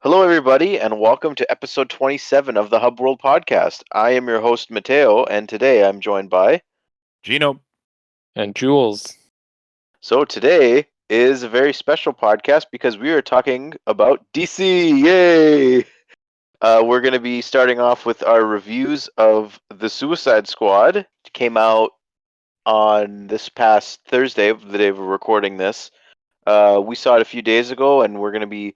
Hello, everybody, and welcome to episode 27 of the Hub World Podcast. I am your host, Matteo, and today I'm joined by. Gino. And Gules. So, today is a very special podcast because we are talking about DC. Yay! We're going to be starting off with our reviews of The Suicide Squad. It came out on this past Thursday, the day we're recording this. We saw it a few days ago, and we're going to be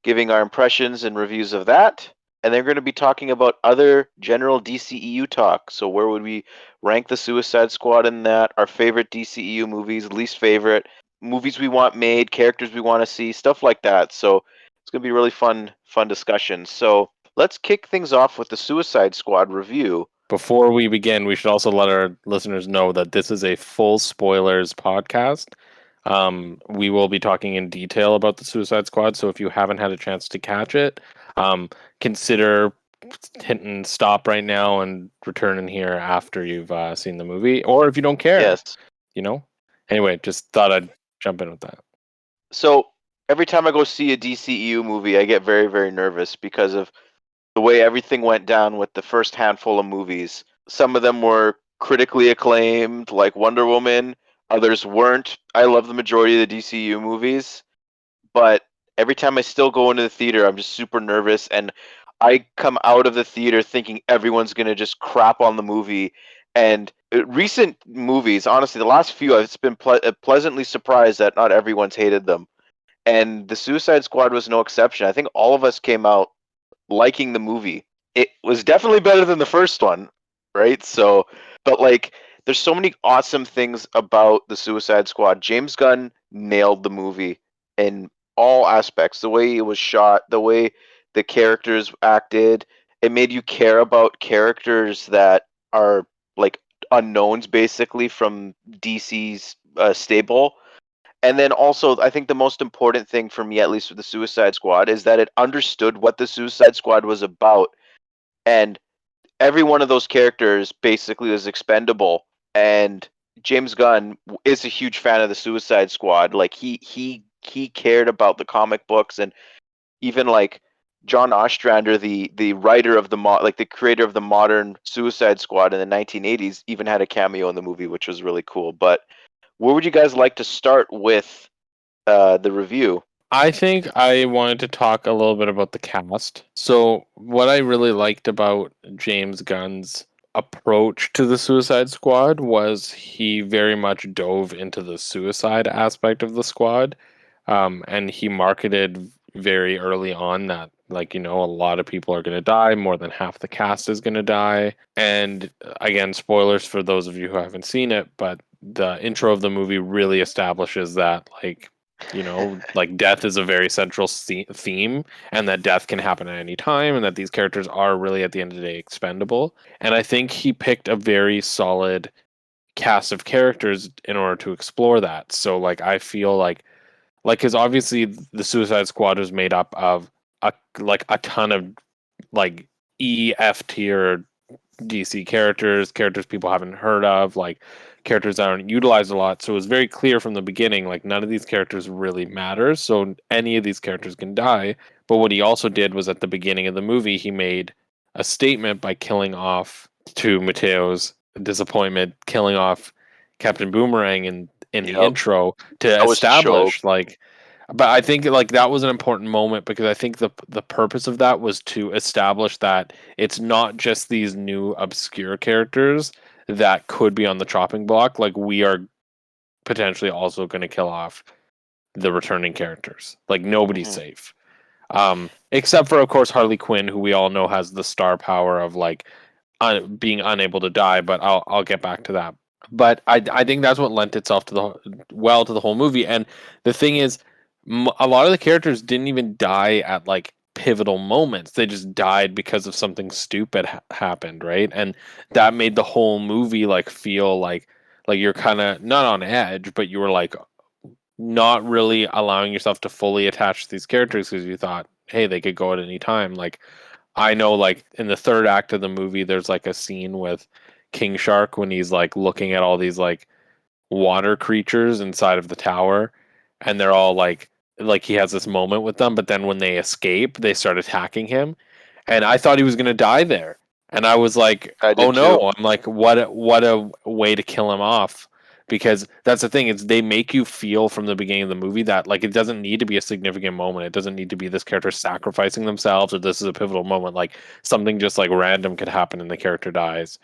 giving our impressions and reviews of that. And they're going to be talking about other general DCEU talk. So where would we rank the Suicide Squad in that? Our favorite DCEU movies, least favorite, movies we want made, characters we want to see, stuff like that. So it's going to be a really fun discussion. So let's kick things off with the Suicide Squad review. Before we begin, we should also let our listeners know that this is a full spoilers podcast. We will be talking in detail about the Suicide Squad, so if you haven't had a chance to catch it, consider hitting stop right now and returning here after you've seen the movie, or if you don't care. Yes. Anyway, just thought I'd jump in with that. So every time I go see a DCEU movie, I get very, very nervous because of the way everything went down with the first handful of movies. Some of them were critically acclaimed, like Wonder Woman. Others weren't. I love the majority of the DCU movies, but every time I still go into the theater, I'm just super nervous, and I come out of the theater thinking everyone's gonna just crap on the movie. And recent movies, honestly, the last few, I've been pleasantly surprised that not everyone's hated them, and the Suicide Squad was no exception. I think all of us came out liking the movie. It was definitely better than the first one, right? So, but like, there's so many awesome things about the Suicide Squad. James Gunn nailed the movie in all aspects. The way it was shot, the way the characters acted, it made you care about characters that are like unknowns, basically, from DC's stable. And then also, I think the most important thing for me, at least with the Suicide Squad, is that it understood what the Suicide Squad was about. And every one of those characters basically was expendable. And James Gunn is a huge fan of the Suicide Squad. Like he cared about the comic books, and even like John Ostrander, the writer of the creator of the modern Suicide Squad in the 1980s, even had a cameo in the movie, which was really cool. But where would you guys like to start with the review? I think I wanted to talk a little bit about the cast. So, what I really liked about James Gunn's approach to the Suicide Squad was he very much dove into the suicide aspect of the squad. And he marketed very early on that, like, a lot of people are going to die, more than half the cast is going to die. And again, spoilers for those of you who haven't seen it, but the intro of the movie really establishes that, like death is a very central theme, and that death can happen at any time, and that these characters are really at the end of the day expendable. And I think he picked a very solid cast of characters in order to explore that. So like I feel like because obviously the Suicide Squad was made up of a ton of like F tier DC characters people haven't heard of, like characters that aren't utilized a lot. So it was very clear from the beginning, like none of these characters really matters. So any of these characters can die. But what he also did was at the beginning of the movie, he made a statement by killing off, to Mateo's disappointment, killing off Captain Boomerang in the intro to establish like. But I think like that was an important moment because I think the purpose of that was to establish that it's not just these new obscure characters that could be on the chopping block. Like we are potentially also going to kill off the returning characters. Like nobody's safe, except for of course Harley Quinn, who we all know has the star power of like being unable to die. But I'll get back to that. But I think that's what lent itself to the whole movie. And the thing is, a lot of the characters didn't even die at like pivotal moments. They just died because of something stupid happened, right? And that made the whole movie like feel like you're kind of not on edge, but you were like not really allowing yourself to fully attach to these characters because you thought, hey, they could go at any time. Like I know, like in the third act of the movie, there's like a scene with King Shark when he's like looking at all these like water creatures inside of the tower, and they're all like like he has this moment with them, but then when they escape, they start attacking him, and I thought he was gonna die there, and I was like, I oh did too. no, I'm like, what a way to kill him off. Because that's the thing, is they make you feel from the beginning of the movie that like it doesn't need to be a significant moment. It doesn't need to be this character sacrificing themselves or this is a pivotal moment. Like something just like random could happen and the character dies.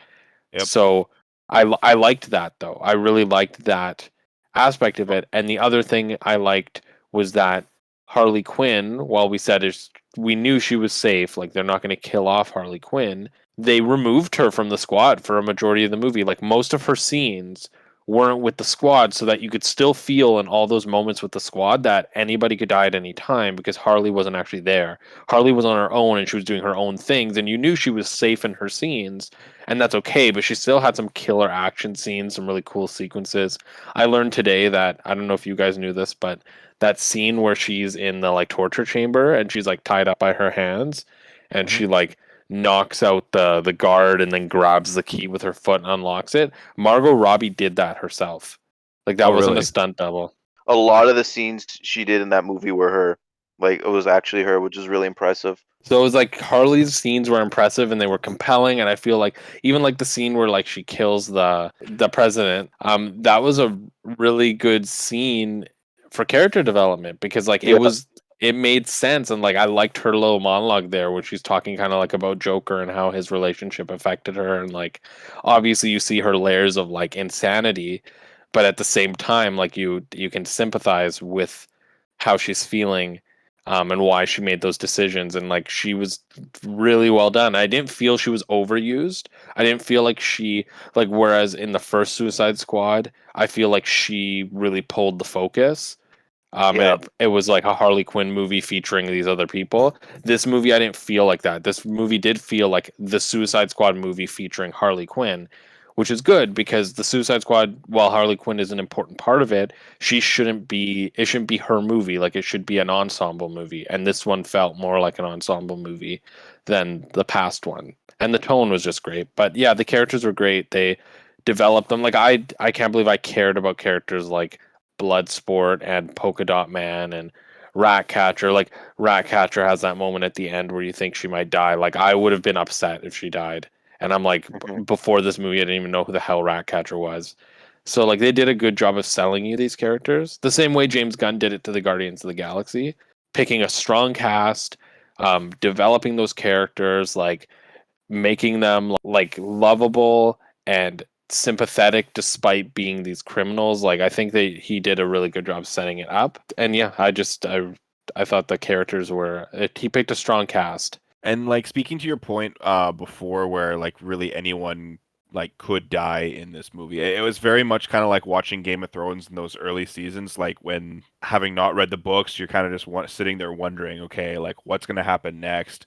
Yep. So I liked that though. I really liked that aspect of it. And the other thing I liked was that Harley Quinn, while we said is we knew she was safe, like they're not going to kill off Harley Quinn, they removed her from the squad for a majority of the movie. Like most of her scenes weren't with the squad so that you could still feel in all those moments with the squad that anybody could die at any time because Harley wasn't actually there. Harley was on her own and she was doing her own things and you knew she was safe in her scenes and that's okay, but she still had some killer action scenes, some really cool sequences. I learned today that I don't know if you guys knew this, but that scene where she's in the like torture chamber and she's like tied up by her hands and Mhm. she like knocks out the guard and then grabs the key with her foot and unlocks it. Margot Robbie did that herself. Like that Oh, wasn't a really? stunt double. A lot of the scenes she did in that movie were her. Like it was actually her, which is really impressive. So it was like Harley's scenes were impressive and they were compelling, and I feel like even like the scene where like she kills the president, that was a really good scene for character development because like Yeah. it made sense and like I liked her little monologue there where she's talking kind of like about Joker and how his relationship affected her and like obviously you see her layers of like insanity, but at the same time like you can sympathize with how she's feeling and why she made those decisions. And like she was really well done. I didn't feel she was overused. I didn't feel like she like whereas in the first Suicide Squad, I feel like she really pulled the focus. Yeah. And it was like a Harley Quinn movie featuring these other people. This movie, I didn't feel like that. This movie did feel like the Suicide Squad movie featuring Harley Quinn, which is good because the Suicide Squad, while Harley Quinn is an important part of it, it shouldn't be her movie. Like it should be an ensemble movie. And this one felt more like an ensemble movie than the past one. And the tone was just great. But yeah, the characters were great. They developed them. Like I can't believe I cared about characters like Bloodsport and Polka Dot Man and Ratcatcher. Like Ratcatcher has that moment at the end where you think she might die. Like I would have been upset if she died. And I'm like, Mhm. before this movie, I didn't even know who the hell Ratcatcher was. So like they did a good job of selling you these characters, the same way James Gunn did it to the Guardians of the Galaxy, picking a strong cast, developing those characters, like making them like lovable and sympathetic despite being these criminals. Like I think that he did a really good job setting it up. And yeah, I thought the characters were he picked a strong cast. And like speaking to your point before where like really anyone like could die in this movie. It was very much kind of like watching Game of Thrones in those early seasons, like when having not read the books, you're kind of just sitting there wondering, okay, like what's going to happen next?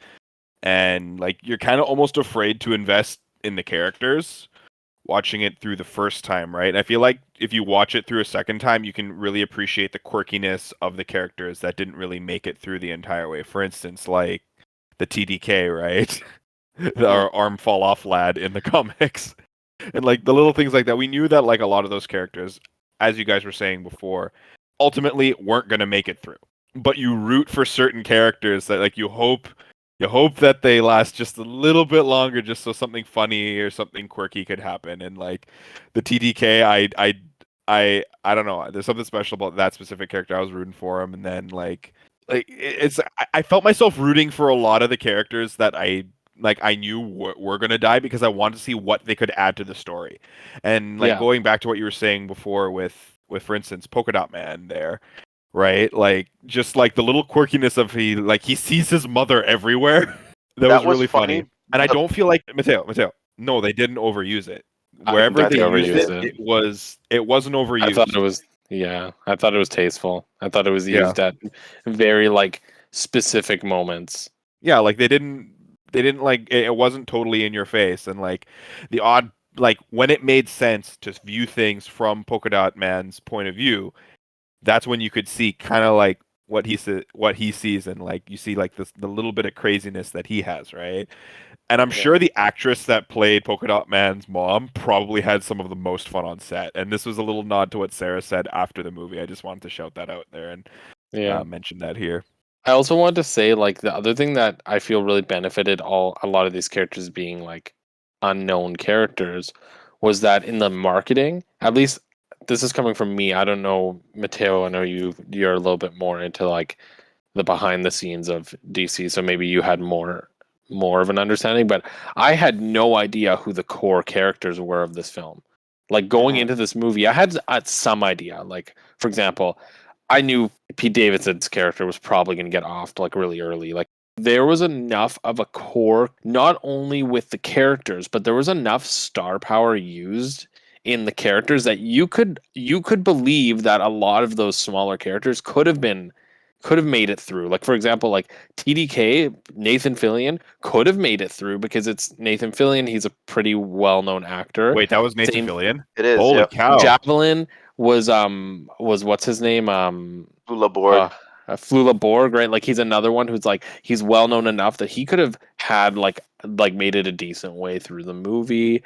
And like you're kind of almost afraid to invest in the characters watching it through the first time, right? I feel like if you watch it through a second time, you can really appreciate the quirkiness of the characters that didn't really make it through the entire way. For instance, like the TDK, right? Mhm. Our arm fall off lad in the comics. And like the little things like that. We knew that like a lot of those characters, as you guys were saying before, ultimately weren't going to make it through. But you root for certain characters that like you hope that they last just a little bit longer just so something funny or something quirky could happen. And like the TDK, I don't know. There's something special about that specific character. I was rooting for him, and then I felt myself rooting for a lot of the characters that I knew were gonna die because I wanted to see what they could add to the story. And like Yeah. going back to what you were saying before with for instance Polka Dot Man there, right? Like just like the little quirkiness of he sees his mother everywhere. That That was was really funny. funny. And I The don't feel like Mateo. No, they didn't overuse it. I Wherever think they they used overused it, it. it wasn't I thought it overused. was yeah, I thought it was tasteful. I thought it was Yeah. used at very like specific moments. Yeah, like they didn't like it wasn't totally in your face and like the odd like when it made sense to view things from Polka Dot Man's point of view, that's when you could see kind of like what he sees and like you see like the little bit of craziness that he has, right? And I'm yeah. sure the actress that played Polka Dot Man's mom probably had some of the most fun on set. And this was a little nod to what Sarah said after the movie. I just wanted to shout that out there. And Yeah. mention that here. I also wanted to say, like, the other thing that I feel really benefited a lot of these characters being like unknown characters was that in the marketing, at least this is coming from me. I don't know, Matteo, I know you're a little bit more into like the behind the scenes of DC, so maybe you had more of an understanding, but I had no idea who the core characters were of this film. Like going Mhm. into this movie, I had some idea. Like, for example, I knew Pete Davidson's character was probably going to get off like really early. Like there was enough of a core, not only with the characters, but there was enough star power used in the characters that you could believe that a lot of those smaller characters could have made it through. Like for example, like TDK, Nathan Fillion could have made it through because it's Nathan Fillion. He's a pretty well known actor. Wait, that was Nathan Same Fillion? It is, Holy yep. cow. Javelin was what's his name? Flula Borg. Uh, Flula Borg, right? Like he's another one who's like he's well known enough that he could have had like made it a decent way through the movie.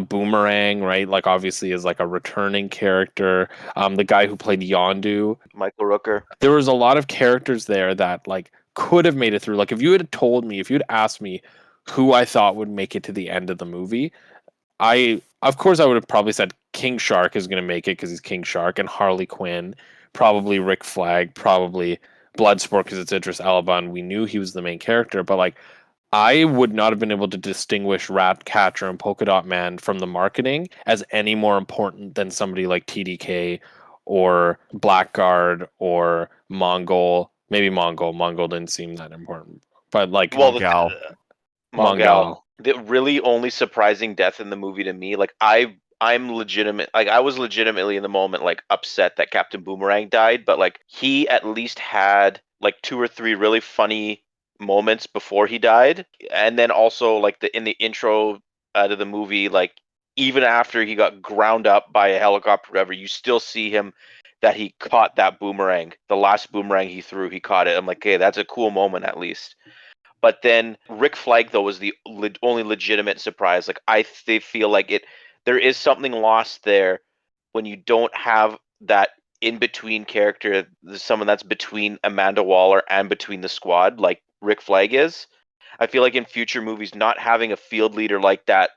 Boomerang, right? Like obviously is like a returning character. The guy who played Yondu. Michael Rooker. There was a lot of characters there that like could have made it through. Like if you had told me, if you'd asked me who I thought would make it to the end of the movie, of course I would have probably said King Shark is going to make it because he's King Shark, and Harley Quinn, probably Rick Flag, probably Bloodsport because it's Idris Elba and we knew he was the main character. But like I would not have been able to distinguish Ratcatcher and Polka Dot Man from the marketing as any more important than somebody like TDK or Blackguard or Mongol. Maybe Mongol. Mongol didn't seem that important, but like Well, Mongal. Mongal. Mongal. The really only surprising death in the movie to me, like I'm legitimate, like I was legitimately in the moment like upset that Captain Boomerang died, but like he at least had like two or three really funny moments before he died, and then also like in the intro to the movie, like even after he got ground up by a helicopter, or whatever, you still see him that he caught that boomerang, the last boomerang he threw, he caught it. I'm like, okay, that's a cool moment at least. But then Rick Flag though was the only legitimate surprise. Like they feel like there is something lost there when you don't have that in between character, someone that's between Amanda Waller and between the squad, like Rick Flag is. I feel like in future movies, not having a field leader like that,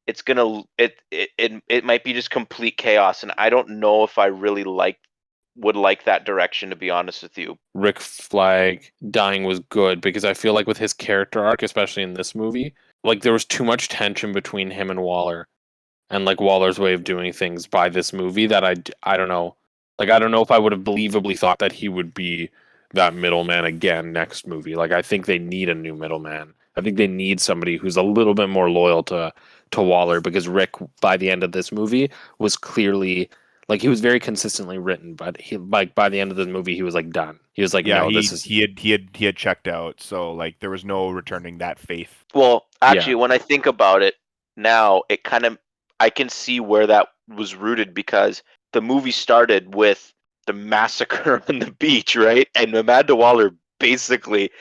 it's gonna it might be just complete chaos, and I don't know if I really would like that direction, to be honest with you. Rick Flag dying was good because I feel like with his character arc, especially in this movie, like there was too much tension between him and Waller and like Waller's way of doing things by this movie that I don't know. Like I don't know if I would have believably thought that he would be that middleman again next movie. Like I think they need a new middleman. I think they need somebody who's a little bit more loyal to Waller because Rick by the end of this movie was clearly like he was very consistently written, but he like by the end of the movie he was like done. He was like, Yeah, no, he this is he had checked out, so like there was no returning that faith. Well, actually, yeah. when I think about it now, it kind of I can see where that was rooted because the movie started with the massacre on the beach, right? And Amanda Waller basically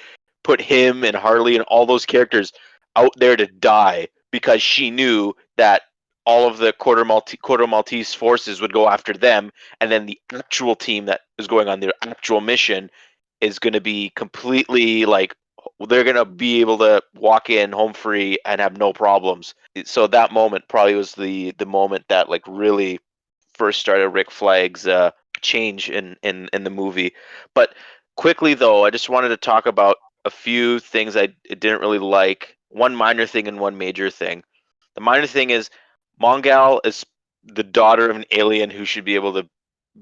put him and Harley and all those characters out there to die because she knew that all of the Quarter Maltese forces would go after them, and then the actual team that is going on their actual mission is going to be completely like they're going to be able to walk in home free and have no problems. So that moment probably was the moment that like really first started Rick Flag's change in the movie. But quickly though, I just wanted to talk about a few things I didn't really like. One minor thing and one major thing. The minor thing is Mongal is the daughter of an alien who should be able to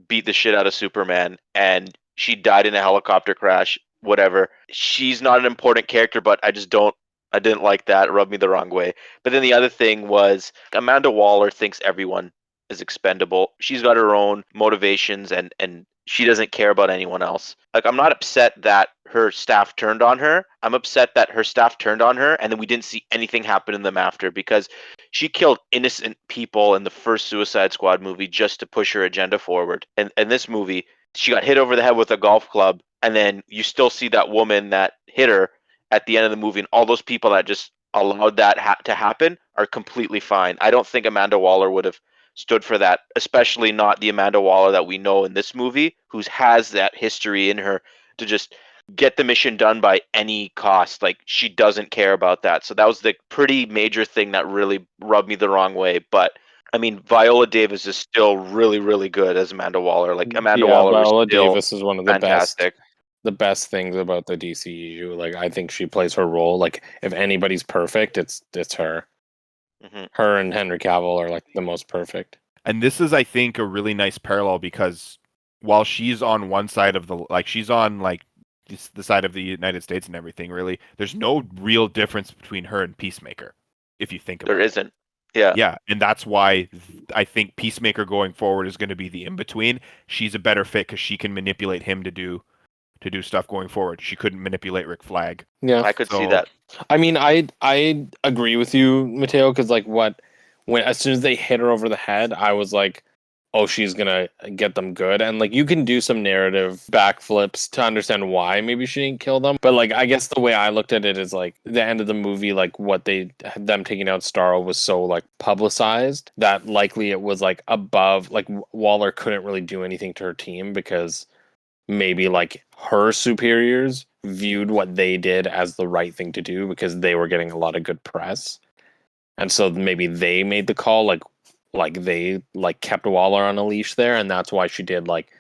beat the shit out of Superman, and she died in a helicopter crash. Whatever. She's not an important character, but I didn't like that. It rubbed me the wrong way. But then the other thing was Amanda Waller thinks everyone is expendable. She's got her own motivations, and she doesn't care about anyone else. Like I'm not upset that her staff turned on her. I'm upset that her staff turned on her and then we didn't see anything happen in them after because she killed innocent people in the first Suicide Squad movie just to push her agenda forward. And in this movie, she got hit over the head with a golf club, and then you still see that woman that hit her at the end of the movie, and all those people that just allowed that to happen are completely fine. I don't think Amanda Waller would have stood for that, especially not the Amanda Waller that we know in this movie, who has that history in her to just get the mission done by any cost. Like, she doesn't care about that. So that was the pretty major thing that really rubbed me the wrong way. But I mean, Viola Davis is still really, really good as Amanda Waller. Like, Amanda Yeah, Waller is Viola still Davis is one of fantastic. the best things about the DCEU. Like, I think she plays her role. Like, if anybody's perfect, it's her. Hmm. Her and Henry Cavill are like the most perfect. And this is, I think, a really nice parallel because while she's on one side of the, like, she's on like the side of the United States and everything, really, there's no real difference between her and Peacemaker, if you think about There it. isn't. Yeah. Yeah, and that's why I think Peacemaker going forward is going to be the in between. She's a better fit because she can manipulate him to do stuff going forward. She couldn't manipulate Rick Flag. Yeah, I could see So that. I mean, I agree with you, Matteo, because like when as soon as they hit her over the head, I was like, oh, she's gonna get them good, and like you can do some narrative backflips to understand why maybe she didn't kill them, but like I guess the way I looked at it is like the end of the movie, like what them taking out Starro was so like publicized that likely it was like above, like Waller couldn't really do anything to her team because maybe like her superiors viewed what they did as the right thing to do because they were getting a lot of good press. And so maybe they made the call like they like kept Waller on a leash there, and that's why she did like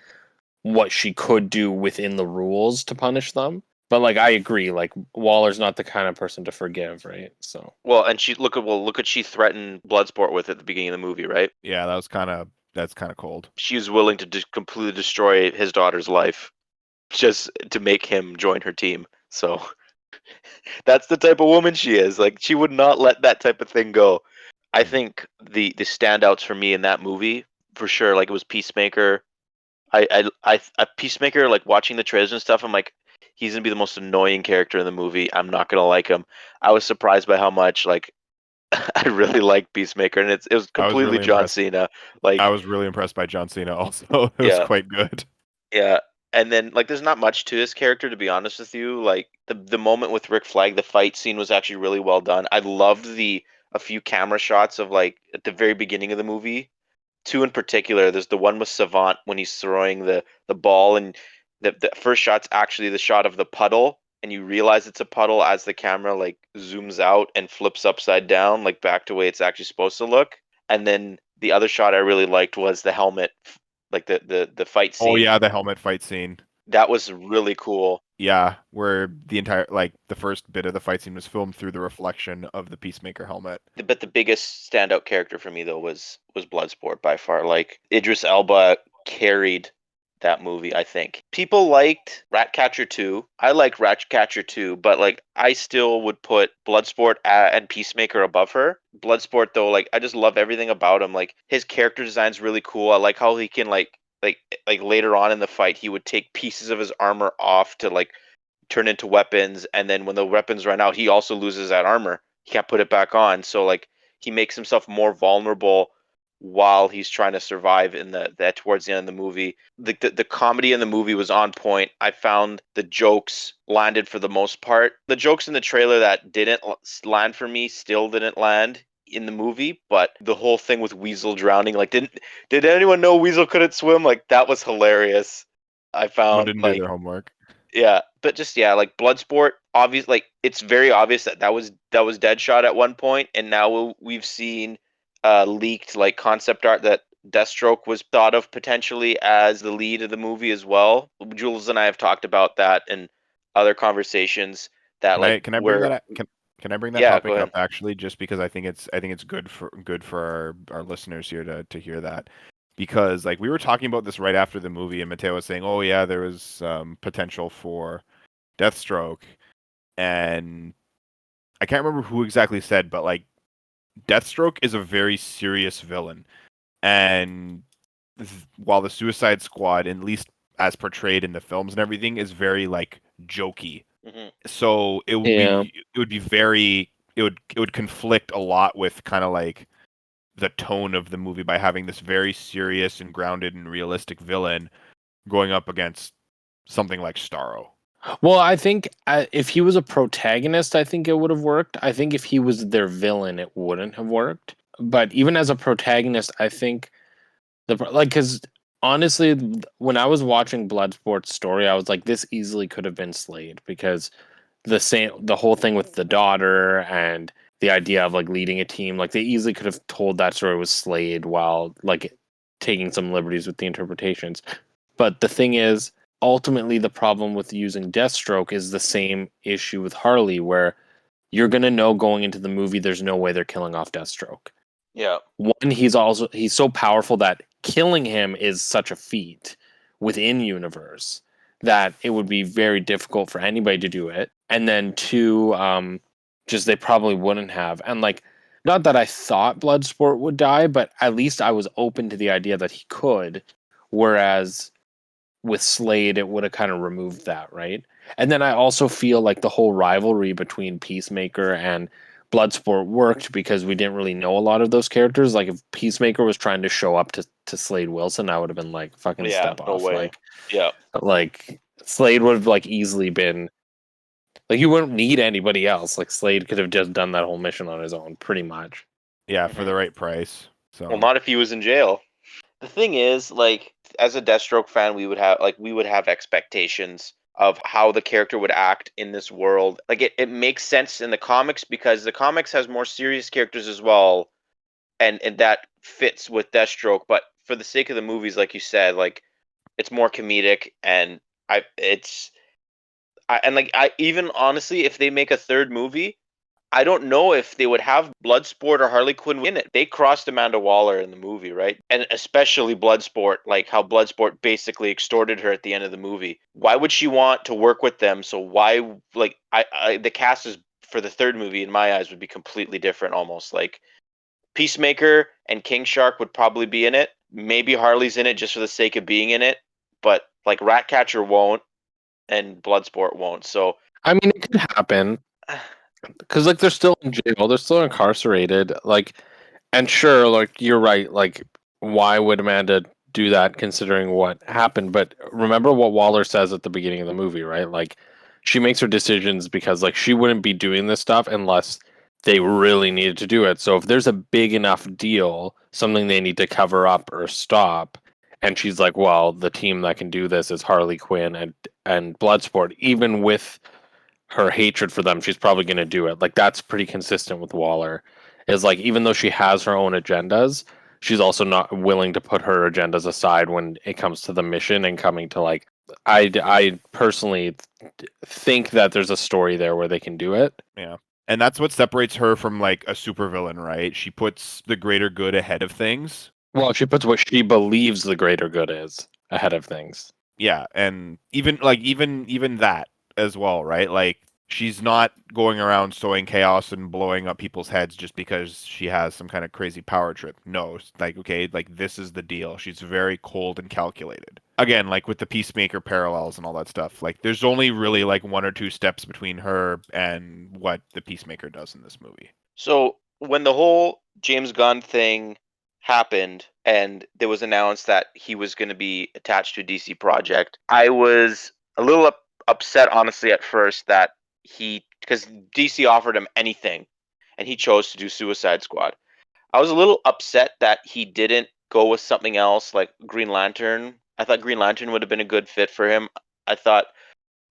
what she could do within the rules to punish them. But like I agree, like Waller's not the kind of person to forgive, right? So Well, and look at she threatened Bloodsport with at the beginning of the movie, right? yeah, that's kind of cold. She was willing to completely destroy his daughter's life just to make him join her team. So that's the type of woman she is. Like, she would not let that type of thing go. I think the standouts for me in that movie, for sure, like, it was Peacemaker. I Peacemaker, like, watching the trailers and stuff, I'm like, he's gonna be the most annoying character in the movie. I'm not gonna like him. I was surprised by how much, like, I really like Peacemaker, and it was I was completely really John impressed. Cena. I Like, was really impressed by John Cena also. It was yeah, quite good. yeah. And then, like, there's not much to his character, to be honest with you. Like, the moment with Rick Flag, the fight scene was actually really well done. I loved a few camera shots of, like, at the very beginning of the movie. Two in particular. There's the one with Savant when he's throwing the ball, and the first shot's actually the shot of the puddle, and you realize it's a puddle as the camera like zooms out and flips upside down, like back to the way it's actually supposed to look. And then the other shot I really liked was the helmet, like the fight Oh scene. yeah, the helmet fight scene. That was really cool. Yeah, where the entire like the first bit of the fight scene was filmed through the reflection of the Peacemaker helmet. But the biggest standout character for me though was Bloodsport by far. Like, Idris Elba carried that movie, I think. People liked Ratcatcher 2. I like Ratcatcher 2, but like I still would put Bloodsport and Peacemaker above her. Bloodsport though, like, I just love everything about him. Like, his character design's really cool. I like how he can like later on in the fight he would take pieces of his armor off to like turn into weapons, and then when the weapons run out he also loses that armor. He can't put it back on, so like he makes himself more vulnerable while he's trying to survive in that towards the end of the movie. The comedy in the movie was on point. I found the jokes landed for the most part. The jokes in the trailer that didn't land for me still didn't land in the movie, but the whole thing with Weasel drowning, like, did anyone know Weasel couldn't swim? Like, that was hilarious. I Someone found, didn't do like, their homework. yeah, but just, yeah, like Bloodsport, obvious, like, it's very obvious that was Deadshot at one point, and now we've seen leaked like concept art that Deathstroke was thought of potentially as the lead of the movie as well. Jules and I have talked about that in other conversations that, Can like, I can I bring where, that can I bring that yeah, go topic up ahead. actually just because I think it's good for our listeners here to hear that. Because like we were talking about this right after the movie and Matteo was saying, "Oh yeah, there was potential for Deathstroke." And I can't remember who exactly said, but like Deathstroke is a very serious villain. And while the Suicide Squad, at least as portrayed in the films and everything, is very like jokey. Hmm. So yeah. it would be very it would conflict a lot with kind of like the tone of the movie by having this very serious and grounded and realistic villain going up against something like Starro. Well, I think if he was a protagonist, I think it would have worked. I think if he was their villain, it wouldn't have worked but even as a protagonist, I think because honestly, when I was watching Bloodsport's story, I was like, this easily could have been Slade, because the whole thing with the daughter and the idea of like leading a team, like they easily could have told that story with Slade while like taking some liberties with the interpretations. But the thing is, ultimately, the problem with using Deathstroke is the same issue with Harley, where you're gonna know going into the movie there's no way they're killing off Deathstroke. Yeah. One, he's so powerful that killing him is such a feat within universe that it would be very difficult for anybody to do it. And then two, just they probably wouldn't have. And like, not that I thought Bloodsport would die, but at least I was open to the idea that he could. Whereas with Slade, it would have kind of removed that, right? And then I also feel like the whole rivalry between Peacemaker and Bloodsport worked because we didn't really know a lot of those characters. Like if Peacemaker was trying to show up to Slade Wilson, I would have been like, fucking Yeah. step No off. way. Yeah. Like Slade would have like easily been like, you wouldn't need anybody else. Like Slade could have just done that whole mission on his own, pretty much. Yeah, for the right price. So Well, not if he was in jail. The thing is, like, as a Deathstroke fan, we would have expectations of how the character would act in this world. Like, it makes sense in the comics because the comics has more serious characters as well, and that fits with Deathstroke. But for the sake of the movies, like you said, like, it's more comedic, and I even honestly, if they make a third movie, I don't know if they would have Bloodsport or Harley Quinn in it. They crossed Amanda Waller in the movie, right? And especially Bloodsport, like how Bloodsport basically extorted her at the end of the movie. Why would she want to work with them? So why, like, the cast is for the third movie, in my eyes, would be completely different almost. Like, Peacemaker and King Shark would probably be in it. Maybe Harley's in it just for the sake of being in it. But, like, Ratcatcher won't and Bloodsport won't. So, I mean, it could happen because like they're still in jail, they're still incarcerated. Like, and sure, like you're right. Like, why would Amanda do that considering what happened? But remember what Waller says at the beginning of the movie, right? Like, she makes her decisions because like she wouldn't be doing this stuff unless they really needed to do it. So if there's a big enough deal, something they need to cover up or stop, and she's like, well, the team that can do this is Harley Quinn and Bloodsport, even with her hatred for them, she's probably going to do it. Like that's pretty consistent with Waller. Is like even though she has her own agendas, she's also not willing to put her agendas aside when it comes to the mission and coming to like. I personally think that there's a story there where they can do it. yeah. And that's what separates her from like a supervillain, right? She puts the greater good ahead of things. Well, she puts what she believes the greater good is ahead of things. Yeah, and even that as well, right? Like she's not going around sowing chaos and blowing up people's heads just because she has some kind of crazy power trip. No, it's like okay, like this is the deal. She's very cold and calculated. Again, like with the Peacemaker parallels and all that stuff. Like there's only really like one or two steps between her and what the Peacemaker does in this movie. So when the whole James Gunn thing happened and it was announced that he was going to be attached to a DC project, I was a little upset, honestly, at first that because DC offered him anything and he chose to do Suicide Squad. I was a little upset that he didn't go with something else like Green Lantern. I thought Green Lantern would have been a good fit for him. I thought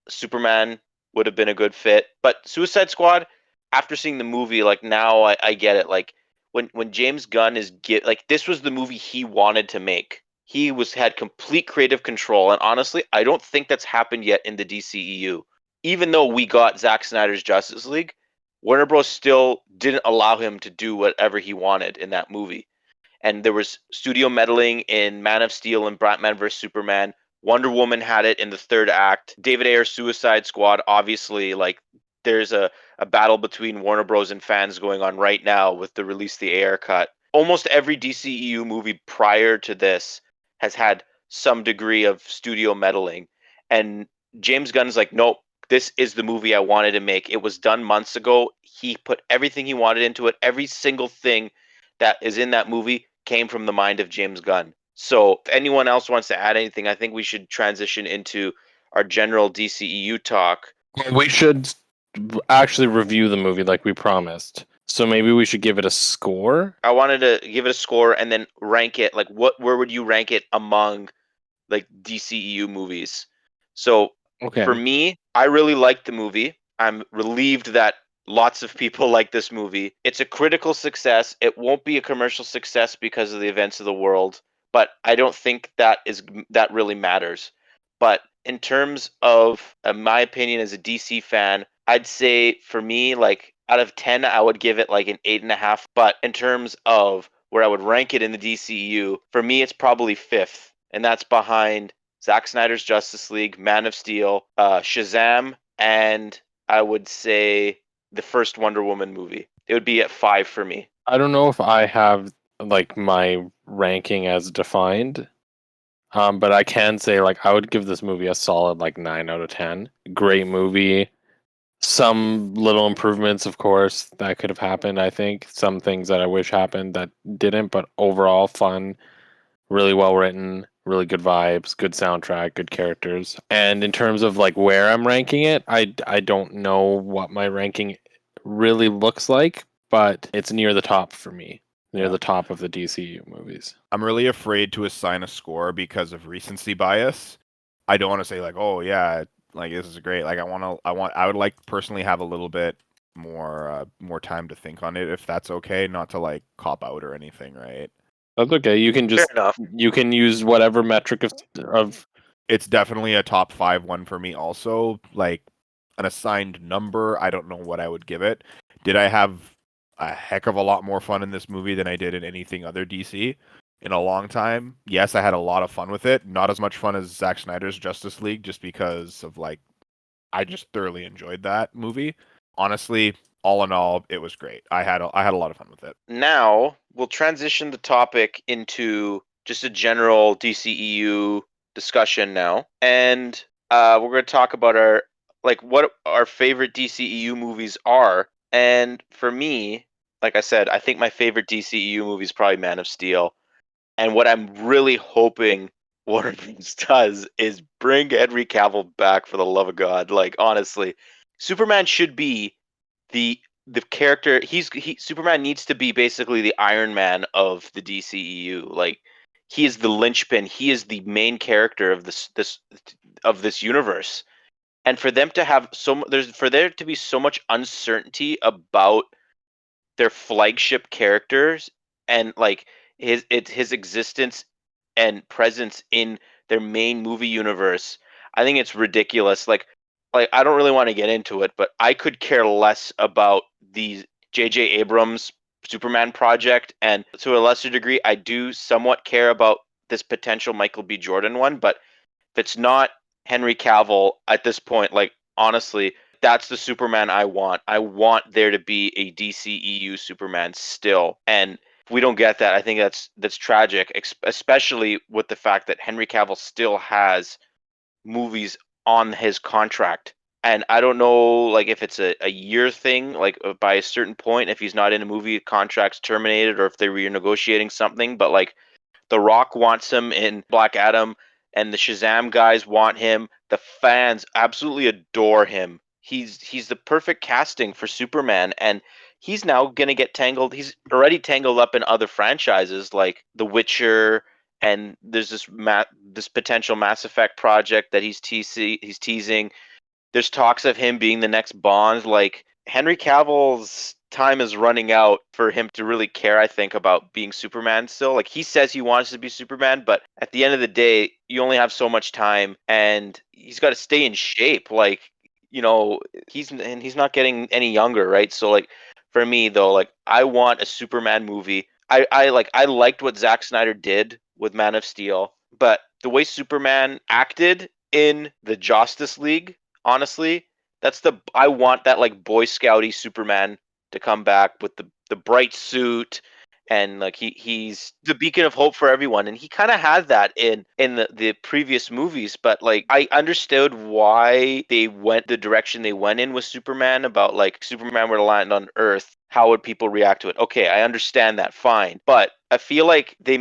Superman would have been a good fit. But Suicide Squad, after seeing the movie, like now I get it. Like when James Gunn like this was the movie he wanted to make. He had complete creative control, and honestly, I don't think that's happened yet in the DCEU. Even though we got Zack Snyder's Justice League, Warner Bros. Still didn't allow him to do whatever he wanted in that movie. And there was studio meddling in Man of Steel and Batman vs Superman. Wonder Woman had it in the third act. David Ayer's Suicide Squad, obviously, like there's a battle between Warner Bros. And fans going on right now with the release of the Ayer cut. Almost every DCEU movie prior to this has had some degree of studio meddling. And James Gunn is like, nope, this is the movie I wanted to make. It was done months ago. He put everything he wanted into it. Every single thing that is in that movie came from the mind of James Gunn. So if anyone else wants to add anything, I think we should transition into our general DCEU talk. We should actually review the movie like we promised. So maybe we should give it a score. I wanted to give it a score and then rank it. Like, where would you rank it among like DCEU movies? So Okay. for me, I really liked the movie. I'm relieved that lots of people like this movie. It's a critical success. It won't be a commercial success because of the events of the world, but I don't think that really matters. But in terms of my opinion as a DC fan, I'd say for me, like out of 10, I would give it like an 8.5. But in terms of where I would rank it in the DCU, for me, it's probably fifth, and that's behind Zack Snyder's Justice League, Man of Steel, Shazam, and I would say the first Wonder Woman movie. It would be at 5 for me. I don't know if I have like my ranking as defined. But I can say like I would give this movie a solid like 9 out of 10. Great movie. Some little improvements, of course, that could have happened. I think some things that I wish happened that didn't, but overall fun, really well written, really good vibes, good soundtrack, good characters. And in terms of like where I'm ranking it, I don't know what my ranking really looks like, but it's near the top for me, near the top of the DCU movies. I'm really afraid to assign a score because of recency bias. I don't want to say like, oh yeah, like this is great. Like I would like to personally have a little bit more time to think on it if that's okay, not to like cop out or anything, right? That's okay. You can Fair just enough. you can use whatever metric of It's definitely a top 5 one for me also. Like an assigned number, I don't know what I would give it. Did I have a heck of a lot more fun in this movie than I did in anything other DC in a long time? Yes, I had a lot of fun with it. Not as much fun as Zack Snyder's Justice League, just because of like I just thoroughly enjoyed that movie. Honestly, all in all, it was great. I had a lot of fun with it. Now we'll transition the topic into just a general DCEU discussion now, and we're going to talk about what our favorite DCEU movies are. And for me, like I said, I think my favorite DCEU movie is probably Man of Steel. And what I'm really hoping Warner Bros. Does is bring Henry Cavill back, for the love of God. Like, honestly, Superman should be the character. Superman needs to be basically the Iron Man of the DCEU. Like, he is the linchpin. He is the main character of this universe. And for them to have for there to be so much uncertainty about their flagship characters and like his existence and presence in their main movie universe, I think it's ridiculous. Like I don't really want to get into it, but I could care less about the J.J. Abrams Superman project, and to a lesser degree, I do somewhat care about this potential Michael B. Jordan one. But if it's not Henry Cavill at this point, like honestly, that's the Superman I want. I want there to be a DCEU Superman still. And if we don't get that, I think that's tragic, especially with the fact that Henry Cavill still has movies on his contract. And I don't know like if it's a year thing, like by a certain point, if he's not in a movie, contract's terminated, or if they're renegotiating something. But like the Rock wants him in Black Adam, and the Shazam guys want him. The fans absolutely adore him. He's the perfect casting for Superman, and he's now gonna get tangled. He's already tangled up in other franchises like The Witcher, and there's this potential Mass Effect project that he's teasing. There's talks of him being the next Bond. Like Henry Cavill's time is running out for him to really care, I think, about being Superman still. Like he says he wants to be Superman, but at the end of the day, you only have so much time and he's got to stay in shape. Like, he's not getting any younger, right? So like for me though, like I want a Superman movie. I liked what Zack Snyder did with Man of Steel, but the way Superman acted in the Justice League, honestly, I want that like Boy Scouty Superman to come back with the bright suit, and like he's the beacon of hope for everyone, and he kind of had that in the previous movies. But like I understood why they went the direction they went in with Superman, about like Superman were to land on Earth, how would people react to it? Okay, I understand that, fine. But I feel like they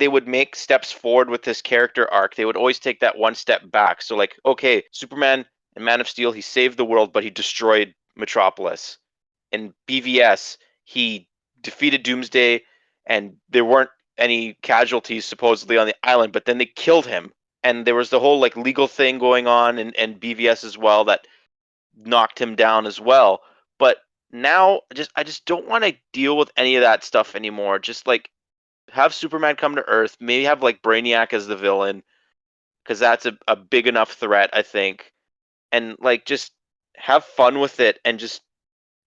would make steps forward with this character arc, they would always take that one step back. So like, okay, Superman and Man of Steel, he saved the world, but he destroyed Metropolis. In BVS, he defeated Doomsday, and there weren't any casualties supposedly on the island, but then they killed him, and there was the whole like legal thing going on, and BVS as well that knocked him down as well. But now, I just don't want to deal with any of that stuff anymore. Just like have Superman come to Earth, maybe have like Brainiac as the villain, because that's a big enough threat, I think, and like just have fun with it, and just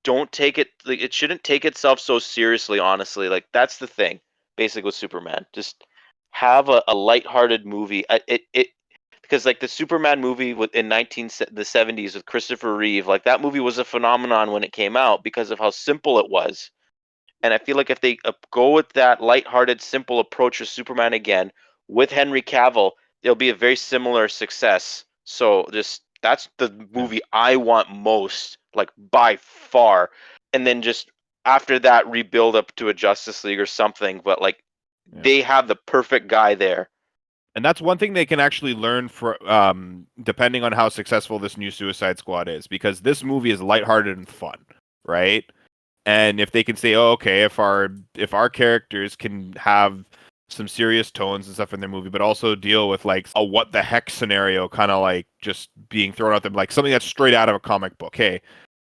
don't take it like it shouldn't take itself so seriously, honestly. Like that's the thing basically with Superman, just have a lighthearted movie. It because like the Superman movie in the 70s with Christopher Reeve, like that movie was a phenomenon when it came out because of how simple it was. And I feel like if they go with that lighthearted simple approach to Superman again with Henry Cavill, it'll be a very similar success. So just that's the movie I want most, like by far. And then just after that rebuild up to a Justice League or something, but like they have the perfect guy there. And that's one thing they can actually learn for depending on how successful this new Suicide Squad is, because this movie is lighthearted and fun, right? And if they can say, oh, okay, if our characters can have some serious tones and stuff in their movie, but also deal with like a what the heck scenario, kind of like just being thrown at them, like something that's straight out of a comic book. Hey,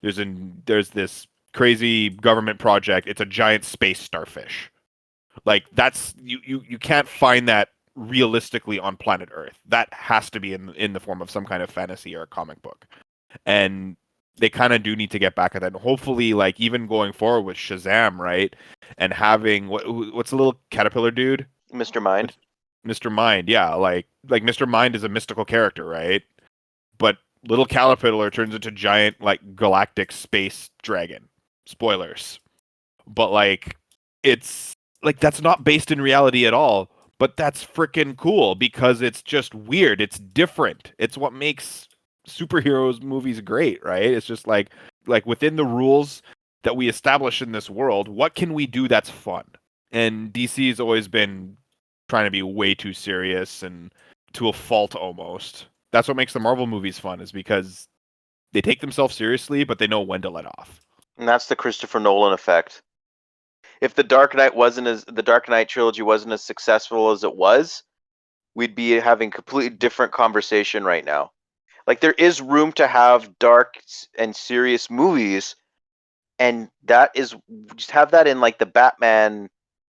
there's this crazy government project. It's a giant space starfish. Like that's you can't find that realistically on planet Earth. That has to be in the form of some kind of fantasy or a comic book. And they kind of do need to get back at that. And hopefully, like even going forward with Shazam, right? And having what's the little caterpillar dude? Mr. Mind. Mr. Mind, yeah. Like Mr. Mind is a mystical character, right? But little caterpillar turns into giant like galactic space dragon. Spoilers. But like it's like that's not based in reality at all. But that's freaking cool because it's just weird. It's different. It's what makes superheroes movies great, right? It's just like within the rules that we establish in this world, what can we do that's fun? And DC's always been trying to be way too serious and to a fault almost. That's what makes the Marvel movies fun, is because they take themselves seriously, but they know when to let off. And that's the Christopher Nolan effect. If the Dark Knight trilogy wasn't as successful as it was, we'd be having a completely different conversation right now. Like there is room to have dark and serious movies, and that is just have that in like the Batman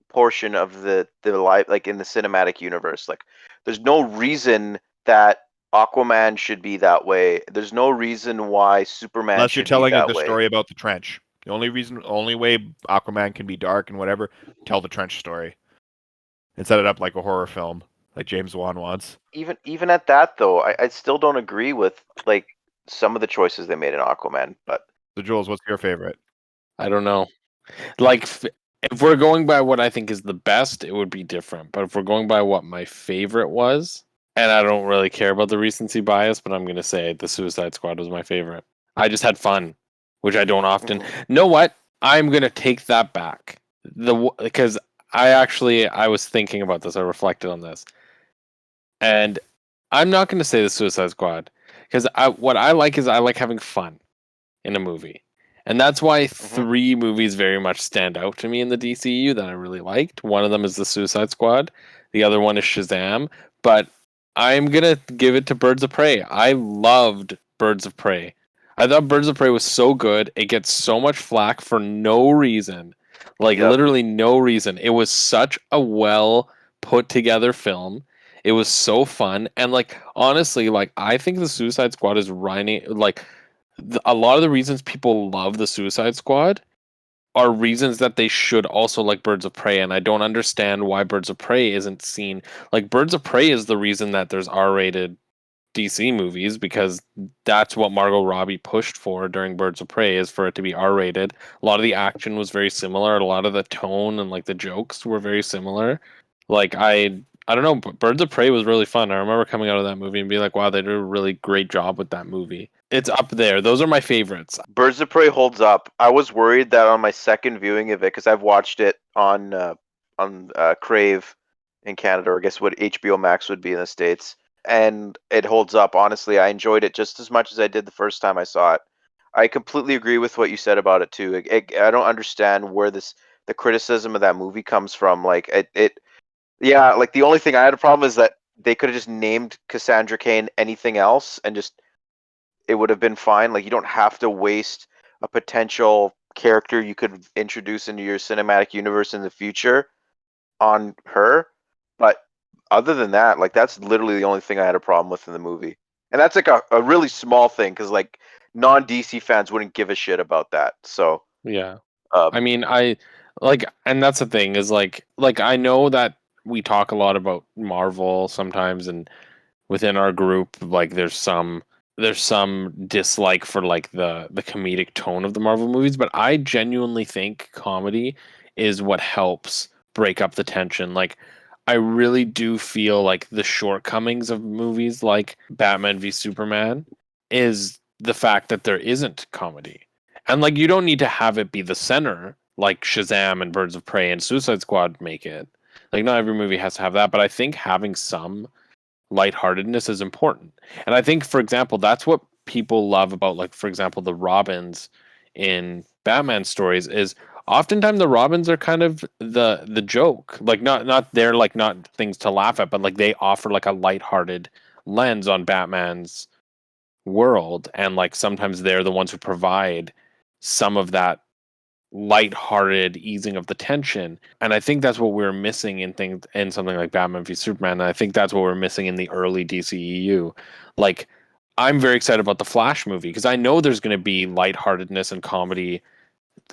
portion of the live, like in the cinematic universe. Like there's no reason that Aquaman should be that way. There's no reason why Superman Unless you're should be telling that the way. story about the trench. The only way Aquaman can be dark and whatever, tell the trench story. And set it up like a horror film, like James Wan wants. Even at that though, I still don't agree with like some of the choices they made in Aquaman. But So Jules, what's your favorite? I don't know. Like, if we're going by what I think is the best, it would be different. But if we're going by what my favorite was, and I don't really care about the recency bias, but I'm going to say the Suicide Squad was my favorite. I just had fun, which I don't often. Know what? I'm going to take that back. Because I was thinking about this. I reflected on this. And I'm not going to say the Suicide Squad, because what I like is I like having fun in a movie. And that's why three movies very much stand out to me in the DCU that I really liked. One of them is the Suicide Squad. The other one is Shazam. But I'm going to give it to Birds of Prey. I loved Birds of Prey. I thought Birds of Prey was so good. It gets so much flack for no reason. Like, literally no reason. It was such a well put together film. It was so fun. And, like, honestly, like, I think the Suicide Squad is running, like, a lot of the reasons people love the Suicide Squad are reasons that they should also like Birds of Prey, and I don't understand why Birds of Prey isn't seen. Like, Birds of Prey is the reason that there's R-rated DC movies, because that's what Margot Robbie pushed for during Birds of Prey, is for it to be R-rated. A lot of the action was very similar, a lot of the tone and like the jokes were very similar. Like, I don't know, but Birds of Prey was really fun. I remember coming out of that movie and being like, wow, they did a really great job with that movie. It's up there. Those are my favorites. Birds of Prey holds up. I was worried that on my second viewing of it, because I've watched it on Crave in Canada, or I guess what HBO Max would be in the States, and it holds up. Honestly, I enjoyed it just as much as I did the first time I saw it. I completely agree with what you said about it too. I don't understand where the criticism of that movie comes from. Like yeah, like the only thing I had a problem is that they could have just named Cassandra Cain anything else and just it would have been fine. Like you don't have to waste a potential character you could introduce into your cinematic universe in the future on her. But other than that, like that's literally the only thing I had a problem with in the movie. And that's like a really small thing because like non DC fans wouldn't give a shit about that. So Yeah. I um, mean, I like, and that's the thing is like I know that we talk a lot about Marvel sometimes, and within our group, like there's some dislike for like the comedic tone of the Marvel movies, but I genuinely think comedy is what helps break up the tension. Like I really do feel like the shortcomings of movies like Batman v Superman is the fact that there isn't comedy. And like you don't need to have it be the center like Shazam and Birds of Prey and Suicide Squad make it. Like not every movie has to have that, but I think having some lightheartedness is important. And I think, for example, that's what people love about, like, for example, the Robins in Batman stories is oftentimes the Robins are kind of the joke. Like not they're like not things to laugh at, but like they offer like a lighthearted lens on Batman's world. And like sometimes they're the ones who provide some of that lighthearted easing of the tension. And I think that's what we're missing in things in something like Batman v Superman. And I think that's what we're missing in the early DCEU. Like, I'm very excited about the Flash movie because I know there's going to be lightheartedness and comedy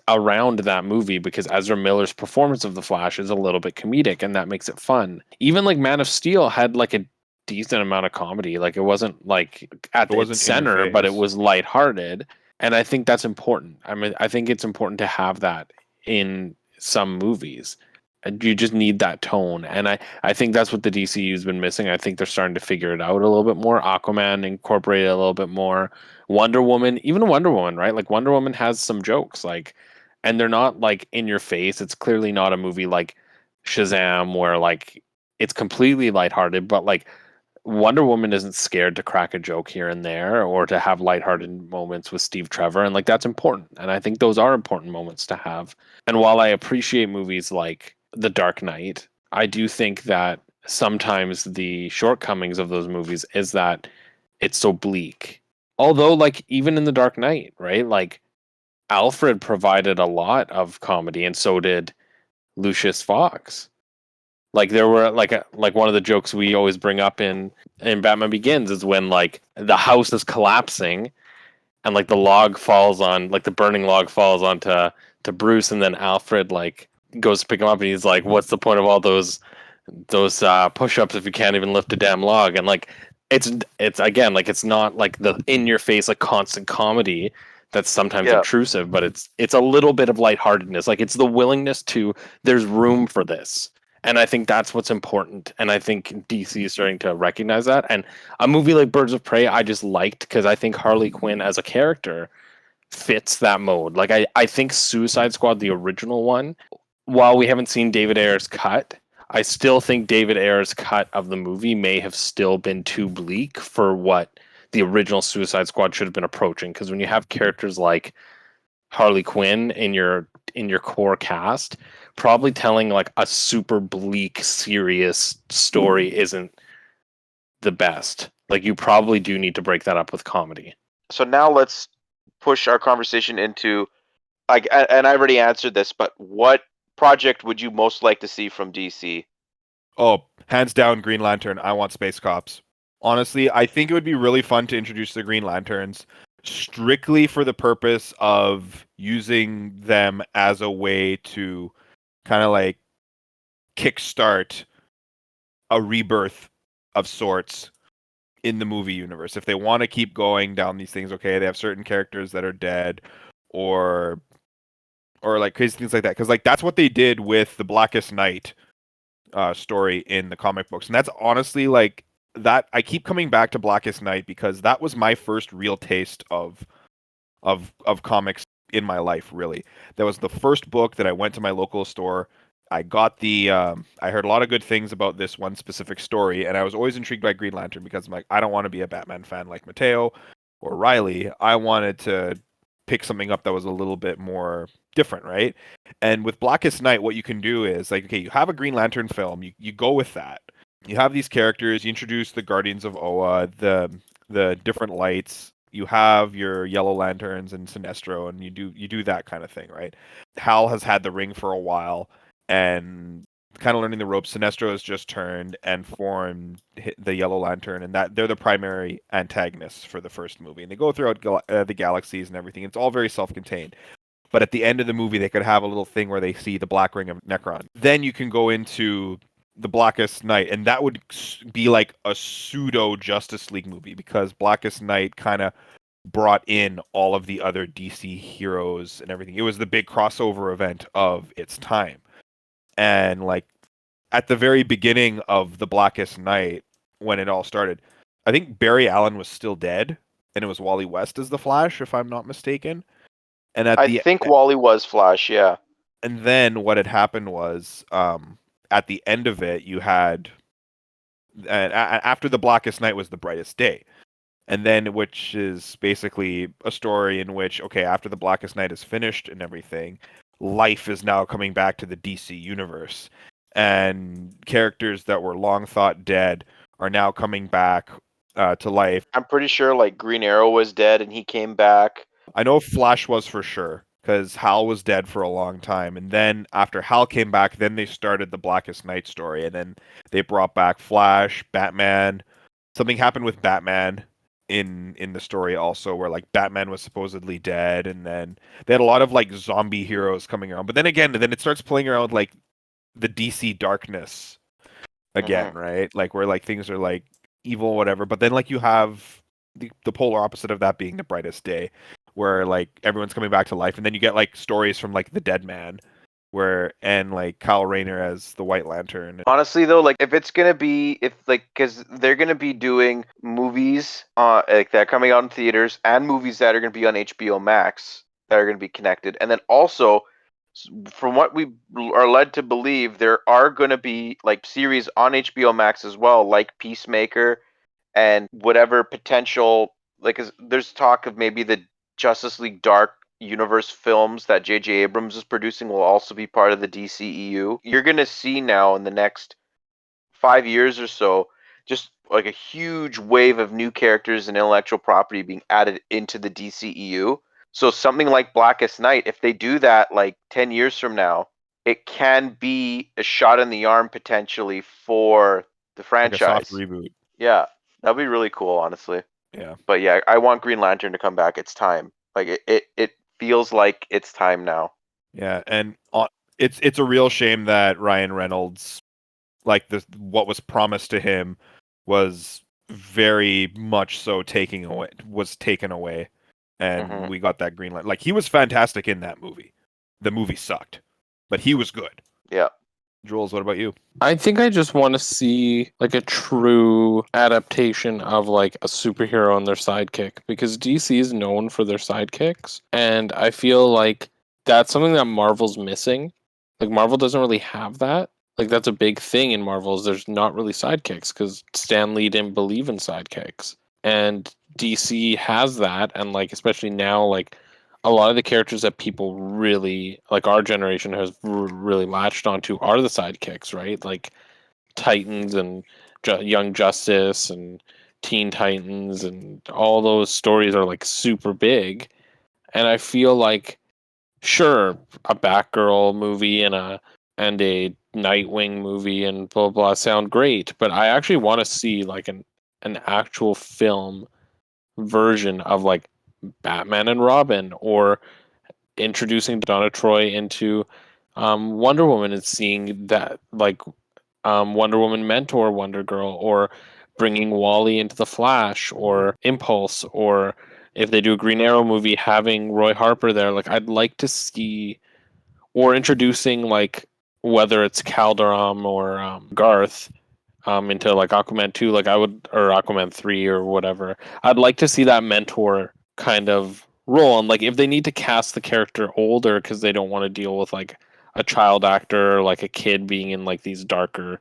around that movie because Ezra Miller's performance of the Flash is a little bit comedic and that makes it fun. Even like Man of Steel had like a decent amount of comedy. Like it wasn't like at It its wasn't in your center, but it face. was lighthearted. And I think that's important. I mean, I think it's important to have that in some movies. And you just need that tone. And I think that's what the DCU's been missing. I think they're starting to figure it out a little bit more. Aquaman incorporated a little bit more. Wonder Woman, even Wonder Woman, right? Like Wonder Woman has some jokes, like, and they're not like in your face. It's clearly not a movie like Shazam where like it's completely lighthearted, but like Wonder Woman isn't scared to crack a joke here and there or to have lighthearted moments with Steve Trevor. And like that's important. And I think those are important moments to have. And while I appreciate movies like The Dark Knight, I do think that sometimes the shortcomings of those movies is that it's so bleak. Although, like, even in The Dark Knight, right? Like, Alfred provided a lot of comedy, and so did Lucius Fox. Like there were like one of the jokes we always bring up in Batman Begins is when like the house is collapsing and like the log falls on like the burning log falls onto to Bruce and then Alfred like goes to pick him up and he's like, "What's the point of all those push-ups if you can't even lift a damn log?" And like it's again like it's not like the in your face like constant comedy that's sometimes yeah, intrusive, but it's a little bit of lightheartedness. Like it's the willingness to there's room for this. And I think that's what's important. And I think DC is starting to recognize that. And a movie like Birds of Prey, I just liked because I think Harley Quinn as a character fits that mode. Like I think Suicide Squad, the original one, while we haven't seen David Ayer's cut, I still think David Ayer's cut of the movie may have still been too bleak for what the original Suicide Squad should have been approaching. Because when you have characters like Harley Quinn in your core cast, probably telling like a super bleak, serious story isn't the best. Like you probably do need to break that up with comedy. so now let's push our conversation into like and I already answered this, but what project would you most like to see from DC? Oh, hands down, Green Lantern. I want Space Cops. Honestly, I think it would be really fun to introduce the Green Lanterns strictly for the purpose of using them as a way to kind of like kickstart a rebirth of sorts in the movie universe. If they want to keep going down these things, okay, they have certain characters that are dead or like crazy things like that. Because like that's what they did with the Blackest Night story in the comic books, and that's honestly like that. I keep coming back to Blackest Night because that was my first real taste of comics in my life. Really, that was the first book that I went to my local store. I got the. I heard a lot of good things about this one specific story, and I was always intrigued by Green Lantern because I'm like, I don't want to be a Batman fan like Matteo or Riley. I wanted to pick something up that was a little bit more different, right? And with Blackest Night, what you can do is like, okay, you have a Green Lantern film, you go with that. You have these characters, you introduce the Guardians of Oa, the different lights, you have your Yellow Lanterns and Sinestro, and you do that kind of thing, right? Hal has had the ring for a while and kind of learning the ropes. Sinestro has just turned and formed the Yellow Lantern, and that they're the primary antagonists for the first movie. And they go throughout the galaxies and everything. It's all very self-contained. But at the end of the movie, they could have a little thing where they see the Black Ring of Necron. Then you can go into the Blackest Night, and that would be like a pseudo Justice League movie because Blackest Night kind of brought in all of the other DC heroes and everything. It was the big crossover event of its time. And like at the very beginning of the Blackest Night, when it all started, I think Barry Allen was still dead, and it was Wally West as the Flash, if I'm not mistaken. And I think Wally was Flash, yeah. And then what had happened was, at the end of it, you had, after the Blackest Night was the Brightest Day. And then, which is basically a story in which, okay, after the Blackest Night is finished and everything, life is now coming back to the DC universe. And characters that were long thought dead are now coming back to life. I'm pretty sure like Green Arrow was dead and he came back. I know Flash was for sure, because Hal was dead for a long time. And then after Hal came back, then they started the Blackest Night story. And then they brought back Flash, Batman. Something happened with Batman in the story also, where like Batman was supposedly dead, and then they had a lot of like zombie heroes coming around. But then again, then it starts playing around with like the DC darkness again, right? Like where like things are like evil, whatever. But then like you have the polar opposite of that being the Brightest Day, where like everyone's coming back to life, and then you get like stories from like the Dead Man, where and like Kyle Rayner as the White Lantern. Honestly though, like if it's gonna be because they're gonna be doing movies like that coming out in theaters and movies that are gonna be on HBO Max that are gonna be connected, and then also from what we are led to believe, there are gonna be like series on HBO Max as well, like Peacemaker and whatever potential like there's talk of maybe the Justice League Dark Universe films that J.J. Abrams is producing will also be part of the DCEU. You're going to see now in the next 5 years or so just like a huge wave of new characters and intellectual property being added into the DCEU. So something like Blackest Night, if they do that like 10 years from now, it can be a shot in the arm potentially for the franchise. Like a soft reboot. Yeah, that'd be really cool, honestly. Yeah. But yeah, I want Green Lantern to come back. It's time. Like it feels like it's time now. Yeah, and it's a real shame that Ryan Reynolds, like what was promised to him, was very much so taken away, and we got that Green Lantern. Like he was fantastic in that movie. The movie sucked, but he was good. Yeah. Jules, what about you? I think I just want to see like a true adaptation of like a superhero and their sidekick, because DC is known for their sidekicks, and I feel like that's something that Marvel's missing. Like Marvel doesn't really have that. Like that's a big thing in Marvel is there's not really sidekicks because Stan Lee didn't believe in sidekicks, and DC has that, and like especially now like a lot of the characters that people really like our generation has really latched onto are the sidekicks, right? Like Titans and Young Justice and Teen Titans and all those stories are like super big. And I feel like sure, a Batgirl movie and a Nightwing movie and blah blah sound great, but I actually want to see like an actual film version of like Batman and Robin, or introducing Donna Troy into Wonder Woman and seeing that like Wonder Woman mentor Wonder Girl, or bringing Wally into the Flash or Impulse, or if they do a Green Arrow movie, having Roy Harper there. Like I'd like to see, or introducing like whether it's Calderon or Garth into like Aquaman 2, like I would, or Aquaman 3 or whatever. I'd like to see that mentor kind of role. And like if they need to cast the character older because they don't want to deal with like a child actor or like a kid being in like these darker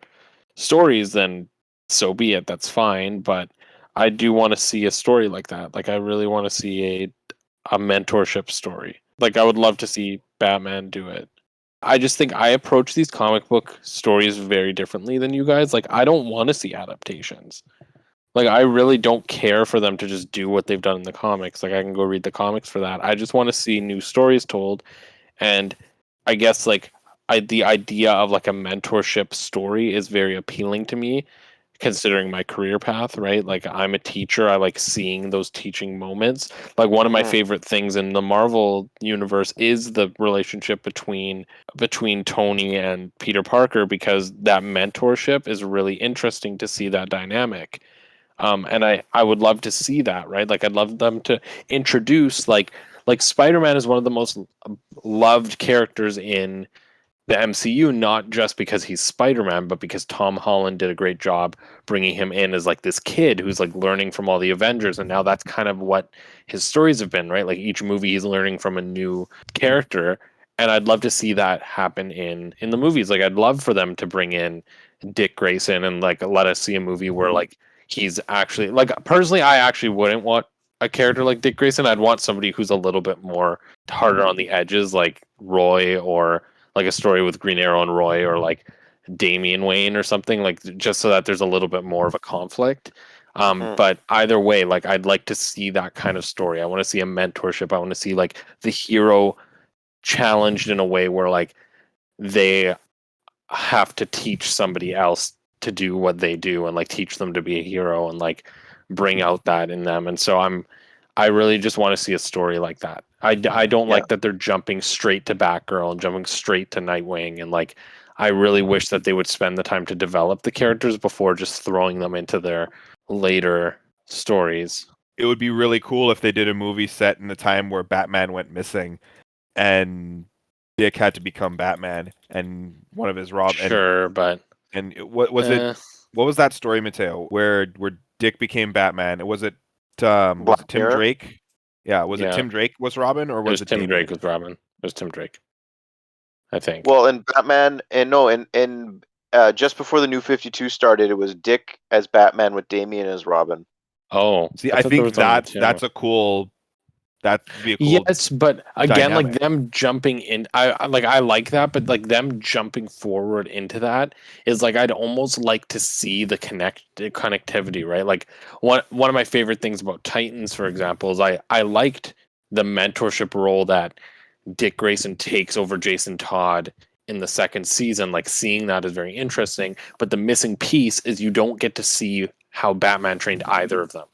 stories, then so be it. That's fine. But I do want to see a story like that. Like I really want to see a mentorship story. Like, I would love to see Batman do it. I just think I approach these comic book stories very differently than you guys. Like, I don't want to see adaptations. Like, I really don't care for them to just do what they've done in the comics. Like, I can go read the comics for that. I just want to see new stories told. And I guess, like, the idea of, like, a mentorship story is very appealing to me, considering my career path, right? Like, I'm a teacher. I like seeing those teaching moments. Like, one of my favorite things in the Marvel universe is the relationship between Tony and Peter Parker, because that mentorship is really interesting to see that dynamic. And I would love to see that, right? Like, I'd love them to introduce, like Spider-Man is one of the most loved characters in the MCU, not just because he's Spider-Man, but because Tom Holland did a great job bringing him in as like this kid who's like learning from all the Avengers, and now that's kind of what his stories have been, right? Like, each movie he's learning from a new character, and I'd love to see that happen in the movies. Like, I'd love for them to bring in Dick Grayson and like let us see a movie where like he's actually, like, personally, I actually wouldn't want a character like Dick Grayson. I'd want somebody who's a little bit more harder on the edges, like Roy, or like a story with Green Arrow and Roy, or like Damian Wayne or something, like, just so that there's a little bit more of a conflict. But either way, like, I'd like to see that kind of story. I want to see a mentorship. I want to see like the hero challenged in a way where like they have to teach somebody else to do what they do, and like teach them to be a hero, and like bring out that in them. And so I really just want to see a story like that. I don't like that they're jumping straight to Batgirl and jumping straight to Nightwing, and like, I really wish that they would spend the time to develop the characters before just throwing them into their later stories. It would be really cool if they did a movie set in the time where Batman went missing and Dick had to become Batman, and one of his Sure, but what was it? What was that story, Matteo, where Dick became Batman? Was it Black Tim Mirror? Drake? Yeah, was it Yeah. Tim Drake was Robin, or It was was it Tim Damian? Drake with Robin. It was Tim Drake, I think. Well, in Batman, and no, in just before the New 52 started, it was Dick as Batman with Damian as Robin. Oh, See, I I thought there think was only two. that's a cool. That'd be a cool. Yes, but again, like dynamic. them jumping in, I like that, but like them jumping forward into that is like, I'd almost like to see the connectivity, right? Like, one of my favorite things about Titans, for example, is I liked the mentorship role that Dick Grayson takes over Jason Todd in the second season. Like, seeing that is very interesting, but the missing piece is you don't get to see how Batman trained either of them.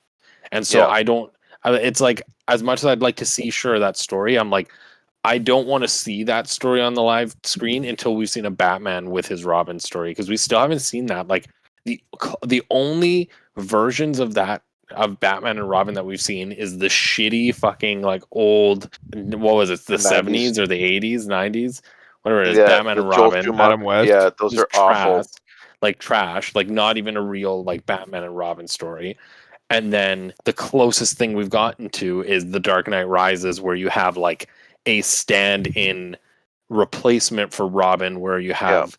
And so Yeah. it's like, as much as I'd like to see, sure, that story, I'm like, I don't want to see that story on the live screen until we've seen a Batman with his Robin story, because we still haven't seen that. Like, the only versions of that, of Batman and Robin, that we've seen is the shitty fucking like old, what was it, the 90s. 70s or the 80s, 90s, whatever it is, Yeah, Batman the and Joel Robin. Adam Schumacher. West. Yeah, those Just are awful. trash, like not even a real like Batman and Robin story. And then the closest thing we've gotten to is The Dark Knight Rises, where you have like a stand-in replacement for Robin, where you have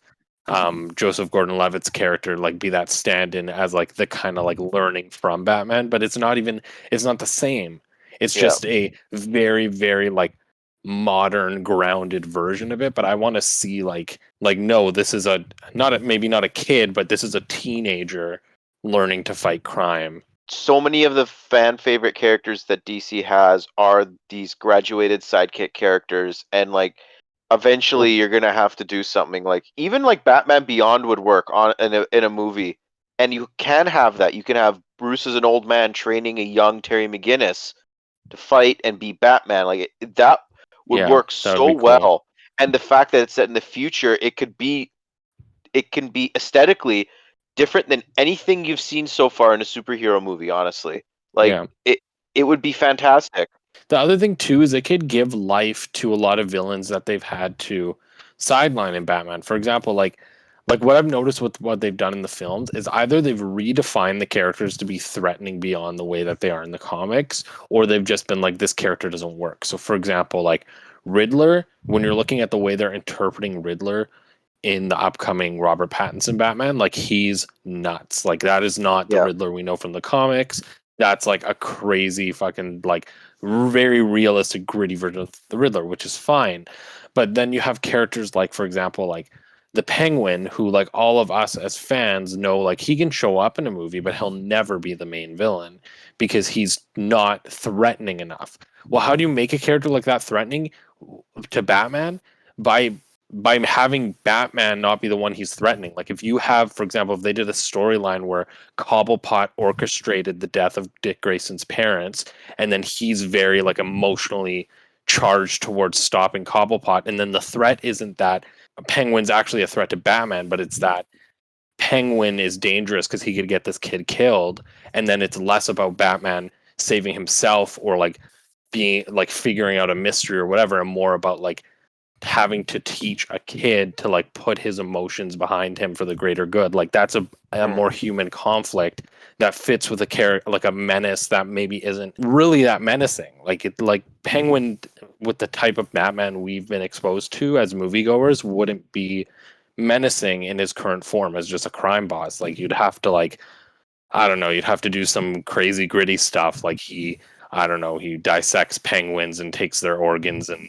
Joseph Gordon-Levitt's character like be that stand-in as like the kind of like learning from Batman, but it's not the same. It's Yeah. just a very, very like modern, grounded version of it. But I want to see like no, this is maybe not a kid, but this is a teenager learning to fight crime. So many of the fan favorite characters that DC has are these graduated sidekick characters, and like eventually you're gonna have to do something like, even like Batman Beyond would work on in a movie, and you can have that. You can have Bruce as an old man training a young Terry McGinnis to fight and be Batman. Like that would Yeah, work that would so be cool. well, and the fact that it's set in the future, it can be aesthetically different than anything you've seen so far in a superhero movie, honestly. Like Yeah. it would be fantastic. The other thing too is it could give life to a lot of villains that they've had to sideline in Batman. For example, like what I've noticed with what they've done in the films is either they've redefined the characters to be threatening beyond the way that they are in the comics, or they've just been like, this character doesn't work. So for example, like Riddler, when you're looking at the way they're interpreting Riddler in the upcoming Robert Pattinson Batman, like, he's nuts. Like, that is not the Yeah. Riddler we know from the comics. that's like a crazy fucking like very realistic gritty version of the Riddler, which is fine. But then you have characters like, for example, like the Penguin, who like all of us as fans know like he can show up in a movie, but he'll never be the main villain because he's not threatening enough. Well, how do you make a character like that threatening to Batman? By having Batman not be the one he's threatening. Like if you have, for example, if they did a storyline where Cobblepot orchestrated the death of Dick Grayson's parents, and then he's very like emotionally charged towards stopping Cobblepot, and then the threat isn't that Penguin's actually a threat to Batman, but it's that Penguin is dangerous because he could get this kid killed, and then it's less about Batman saving himself or like being like figuring out a mystery or whatever, and more about like having to teach a kid to like put his emotions behind him for the greater good. Like that's a more human conflict that fits with a character, like a menace that maybe isn't really that menacing. Like it, like Penguin with the type of Batman we've been exposed to as moviegoers wouldn't be menacing in his current form as just a crime boss. Like you'd have to like, I don't know, you'd have to do some crazy gritty stuff. Like I don't know, he dissects penguins and takes their organs and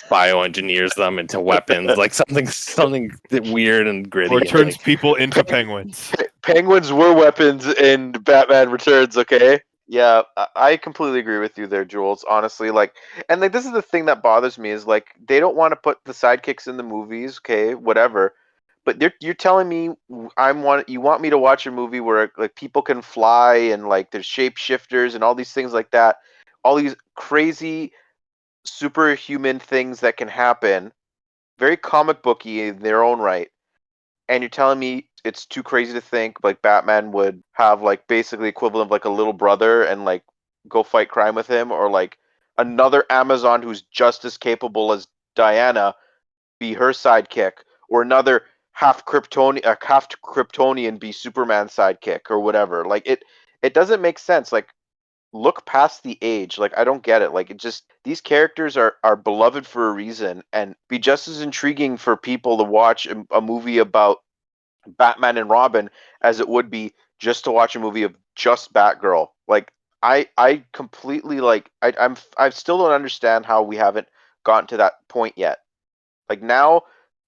bioengineers them into weapons, like something weird and gritty. Or and, turns like, people into penguins. Penguins were weapons in Batman Returns, okay? Yeah, I completely agree with you there, Jules. Honestly, like, and like this is the thing that bothers me is like they don't want to put the sidekicks in the movies, okay, whatever. But you're telling me you want me to watch a movie where like people can fly and like there's shapeshifters and all these things like that, all these crazy superhuman things that can happen, very comic booky in their own right. And you're telling me it's too crazy to think like Batman would have like basically equivalent of like a little brother and like go fight crime with him, or like another Amazon who's just as capable as Diana be her sidekick, or another half Kryptonian be Superman's sidekick or whatever. Like it doesn't make sense. Like look past the age. Like I don't get it. Like it just these characters are beloved for a reason and be just as intriguing for people to watch a movie about Batman and Robin as it would be just to watch a movie of just Batgirl. Like I completely like I still don't understand how we haven't gotten to that point yet. Like now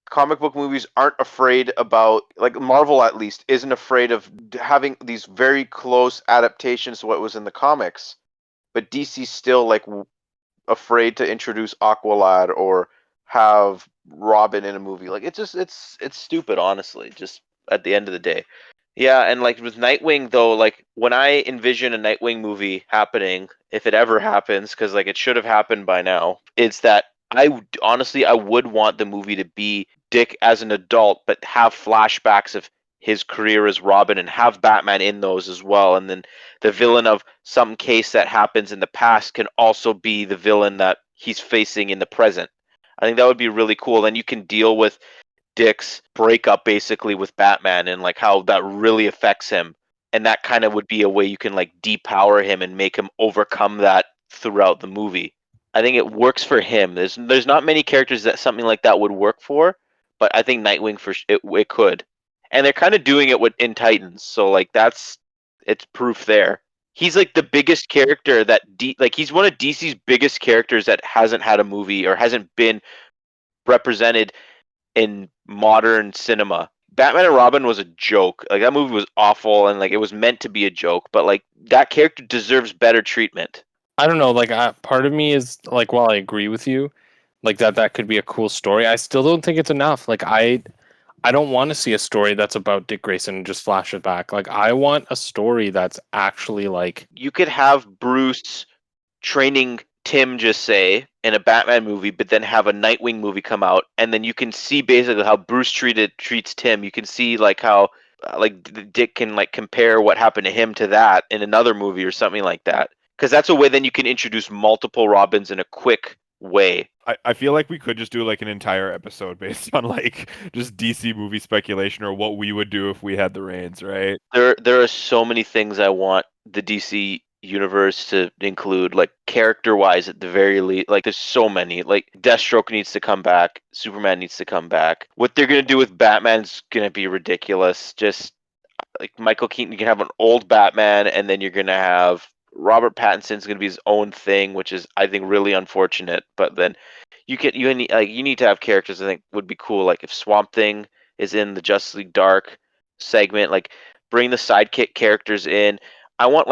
comic book movies aren't afraid about, like Marvel at least isn't afraid of having these very close adaptations to what was in the comics, but DC's still like afraid to introduce Aqualad or have Robin in a movie. Like it's stupid, honestly. Just at the end of the day. Yeah, and like with Nightwing though, like when I envision a Nightwing movie happening, if it ever happens, because like it should have happened by now, it's that honestly I would want the movie to be Dick as an adult, but have flashbacks of his career as Robin and have Batman in those as well, and then the villain of some case that happens in the past can also be the villain that he's facing in the present. I think that would be really cool. Then you can deal with Dick's breakup basically with Batman and like how that really affects him. And that kind of would be a way you can like depower him and make him overcome that throughout the movie. I think it works for him. There's not many characters that something like that would work for, but I think Nightwing it could. And they're kind of doing it in Titans, so like it's proof there. He's like the biggest character that like he's one of DC's biggest characters that hasn't had a movie or hasn't been represented in modern cinema. Batman and Robin was a joke. Like that movie was awful and like it was meant to be a joke, but like that character deserves better treatment. I don't know. Like, part of me is like, while I agree with you, like that could be a cool story. I still don't think it's enough. Like, I don't want to see a story that's about Dick Grayson and just flash it back. Like, I want a story that's actually like, You could have Bruce training Tim, just say, in a Batman movie, but then have a Nightwing movie come out, and then you can see basically how Bruce treats Tim. You can see like how like Dick can like compare what happened to him to that in another movie or something like that. Because that's a way then you can introduce multiple Robins in a quick way. I feel like we could just do like an entire episode based on like just DC movie speculation or what we would do if we had the reins, right? There are so many things I want the DC universe to include, like character wise at the very least. Like there's so many. Like Deathstroke needs to come back, Superman needs to come back. What they're gonna do with Batman's gonna be ridiculous. Just like Michael Keaton, you can have an old Batman, and then you're gonna have Robert Pattinson's going to be his own thing, which is I think really unfortunate. But then you need to have characters I think would be cool. Like if Swamp Thing is in the Justice League Dark segment, like bring the sidekick characters in. I want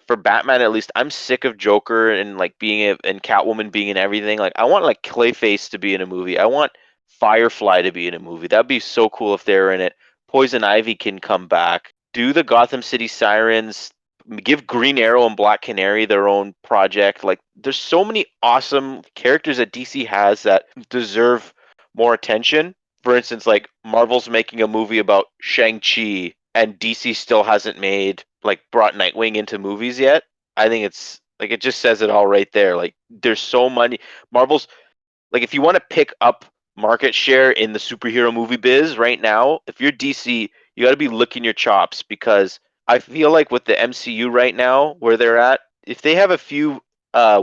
for Batman at least. I'm sick of Joker and like and Catwoman being in everything. Like I want like Clayface to be in a movie. I want Firefly to be in a movie. That'd be so cool if they were in it. Poison Ivy can come back. Do the Gotham City Sirens. Give Green Arrow and Black Canary their own project. Like there's so many awesome characters that DC has that deserve more attention. For instance, like Marvel's making a movie about Shang-Chi and DC still hasn't brought Nightwing into movies yet. I think it's like it just says it all right there. Like there's so many Marvel's like if you want to pick up market share in the superhero movie biz right now, if you're DC, you got to be licking your chops because I feel like with the MCU right now where they're at, if they have a few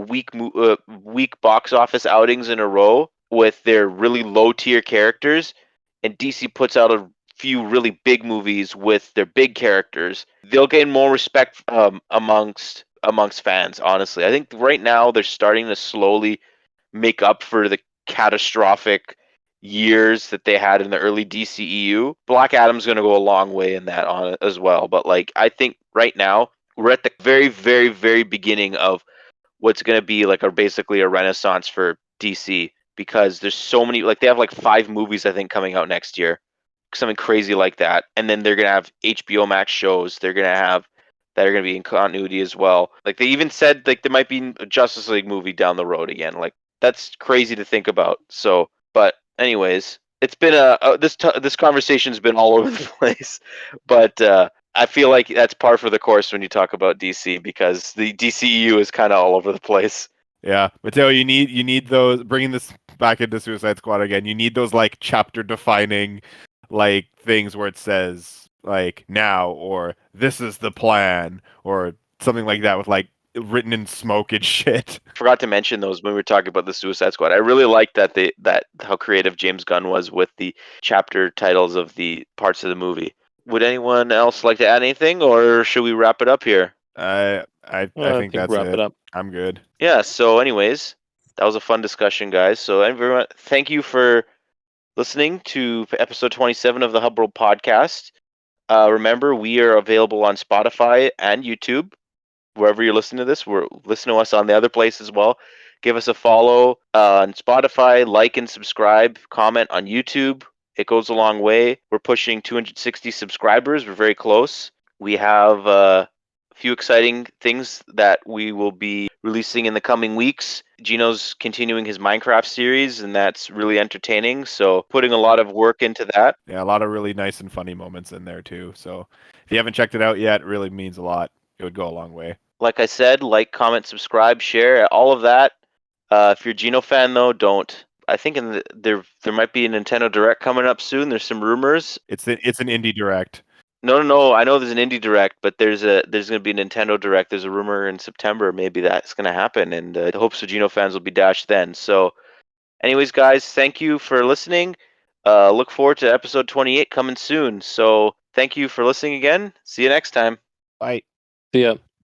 weak box office outings in a row with their really low tier characters, and DC puts out a few really big movies with their big characters, they'll gain more respect amongst fans. Honestly, I think right now they're starting to slowly make up for the catastrophic years that they had in the early DCEU. Black Adam's going to go a long way in that on as well. But like I think right now we're at the very, very, very beginning of what's going to be like basically a renaissance for DC because there's so many they have like 5 movies I think coming out next year, something crazy like that, and then they're going to have HBO Max shows. They're going to have that are going to be in continuity as well. Like they even said like there might be a Justice League movie down the road again. Like that's crazy to think about. So, but anyways, it's been this conversation's been all over the place, but I feel like that's par for the course when you talk about DC because the DCEU is kind of all over the place. Yeah, Matteo, you need those. Bringing this back into Suicide Squad again, you need those like chapter defining like things where it says like now or this is the plan or something like that with like written in smoke and shit. Forgot to mention those when we were talking about the Suicide Squad. I really liked that how creative James Gunn was with the chapter titles of the parts of the movie. Would anyone else like to add anything, or should we wrap it up here? I think that's wrap it up. I'm good. Yeah. So, anyways, that was a fun discussion, guys. So, everyone, thank you for listening to episode 27 of the Hub World Podcast. Remember, we are available on Spotify and YouTube. Wherever you're listening to this, listen to us on the other place as well. Give us a follow on Spotify, like and subscribe, comment on YouTube. It goes a long way. We're pushing 260 subscribers. We're very close. We have a few exciting things that we will be releasing in the coming weeks. Gino's continuing his Minecraft series, and that's really entertaining. So putting a lot of work into that. Yeah, a lot of really nice and funny moments in there too. So if you haven't checked it out yet, it really means a lot. It would go a long way. Like I said, like, comment, subscribe, share, all of that. If you're a Gino fan, though, don't. I think there might be a Nintendo Direct coming up soon. There's some rumors. It's an indie direct. No. I know there's an indie Direct, but there's going to be a Nintendo Direct. There's a rumor in September maybe that's going to happen, and the hopes of Gino fans will be dashed then. So, anyways, guys, thank you for listening. Look forward to episode 28 coming soon. So, thank you for listening again. See you next time. Bye. See ya.